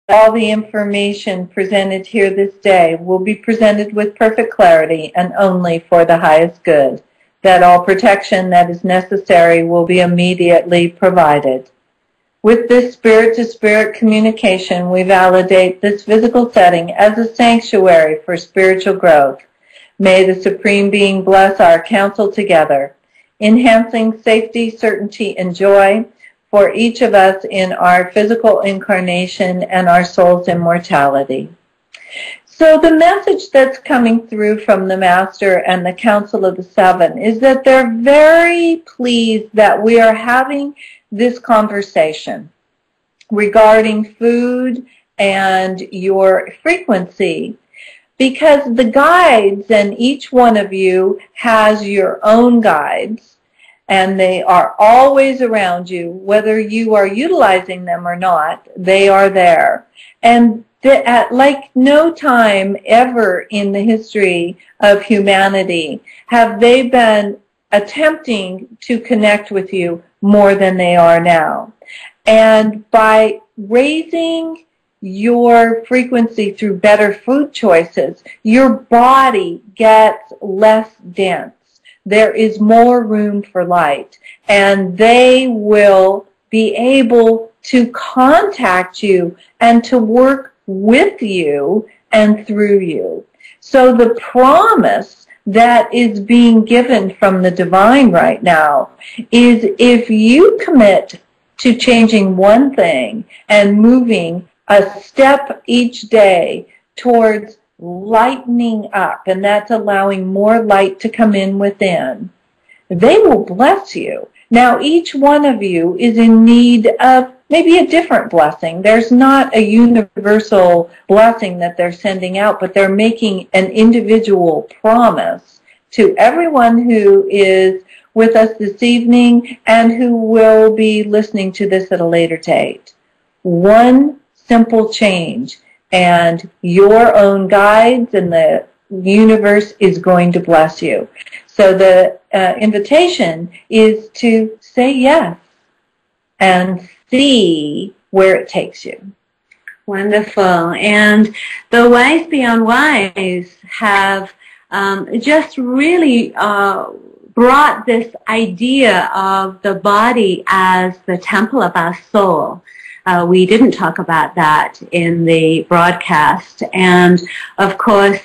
all the information presented here this day will be presented with perfect clarity and only for the highest good, that all protection that is necessary will be immediately provided. With this spirit-to-spirit communication, we validate this physical setting as a sanctuary for spiritual growth. May the Supreme Being bless our council together, enhancing safety, certainty, and joy for each of us in our physical incarnation and our soul's immortality. So the message that's coming through from the Master and the Council of the Seven is that they're very pleased that we are having this conversation regarding food and your frequency, because the guides, and each one of you has your own guides, and they are always around you, whether you are utilizing them or not, they are there. And at like no time ever in the history of humanity have they been attempting to connect with you more than they are now. And by raising your frequency through better food choices, your body gets less dense. There is more room for light, and they will be able to contact you and to work with you and through you. So the promise that is being given from the divine right now is, if you commit to changing one thing and moving a step each day towards lightening up, and that's allowing more light to come in within, they will bless you. Now, each one of you is in need of maybe a different blessing. There's not a universal blessing that they're sending out, but they're making an individual promise to everyone who is with us this evening and who will be listening to this at a later date. One simple change, and your own guides and the universe is going to bless you. So the invitation is to say yes and see where it takes you. Wonderful. And the Wise Beyond Wise have just really brought this idea of the body as the temple of our soul. We didn't talk about that in the broadcast. And of course,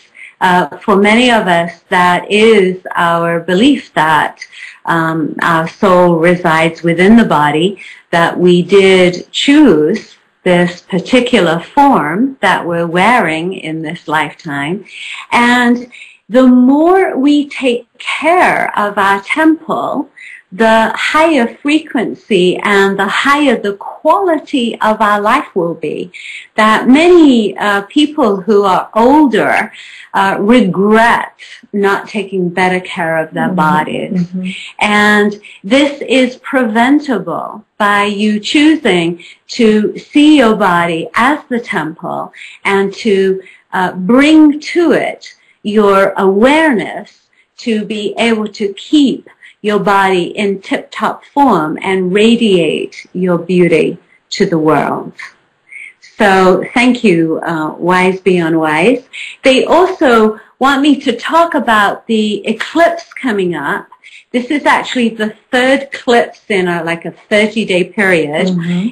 for many of us, that is our belief that our soul resides within the body, that we did choose this particular form that we're wearing in this lifetime. And the more we take care of our temple, the higher frequency and the higher the quality of our life will be. That many people who are older regret not taking better care of their bodies. And this is preventable by you choosing to see your body as the temple and to bring to it your awareness to be able to keep your body in tip-top form and radiate your beauty to the world. So thank you, Wise Beyond Wise. They also want me to talk about the eclipse coming up. This is actually the third eclipse in a 30-day period.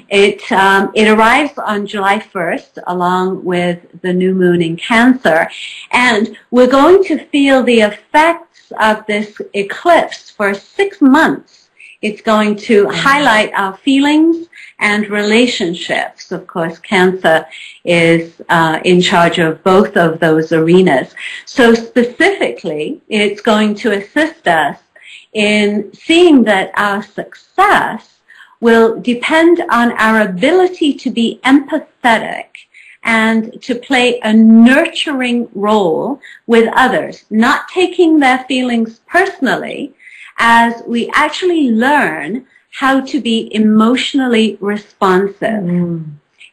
It arrives on July 1st along with the new moon in Cancer. And we're going to feel the effects of this eclipse for 6 months. It's going to highlight our feelings and relationships. Of course, Cancer is in charge of both of those arenas. So specifically, it's going to assist us in seeing that our success will depend on our ability to be empathetic and to play a nurturing role with others, not taking their feelings personally, as we actually learn how to be emotionally responsive.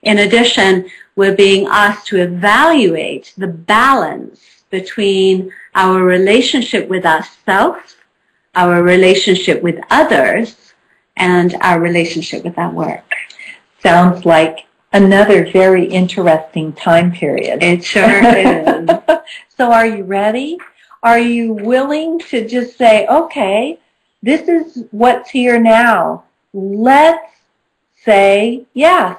In addition, we're being asked to evaluate the balance between our relationship with ourselves, our relationship with others, and our relationship with our work. Sounds like another very interesting time period. It sure is. So are you ready? Are you willing to just say, okay, this is what's here now. Let's say, yes,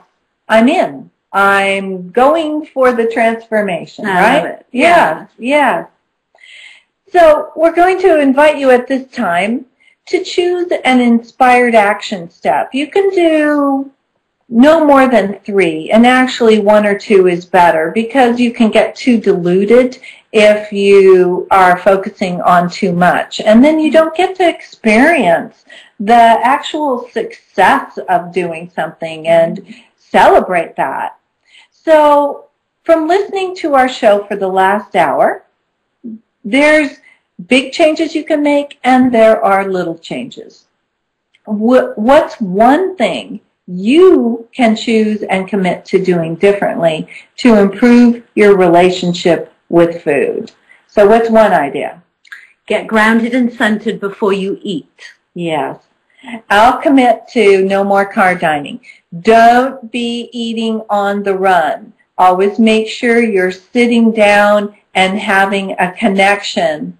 I'm in. I'm going for the transformation, right? Love it. Yes, yes. So we're going to invite you at this time to choose an inspired action step. You can do no more than 3, and actually 1 or 2 is better because you can get too diluted if you are focusing on too much. And then you don't get to experience the actual success of doing something and celebrate that. So from listening to our show for the last hour, there's big changes you can make and there are little changes. What's one thing you can choose and commit to doing differently to improve your relationship with food? So what's one idea? Get grounded and centered before you eat. Yes. I'll commit to no more car dining. Don't be eating on the run. Always make sure you're sitting down and having a connection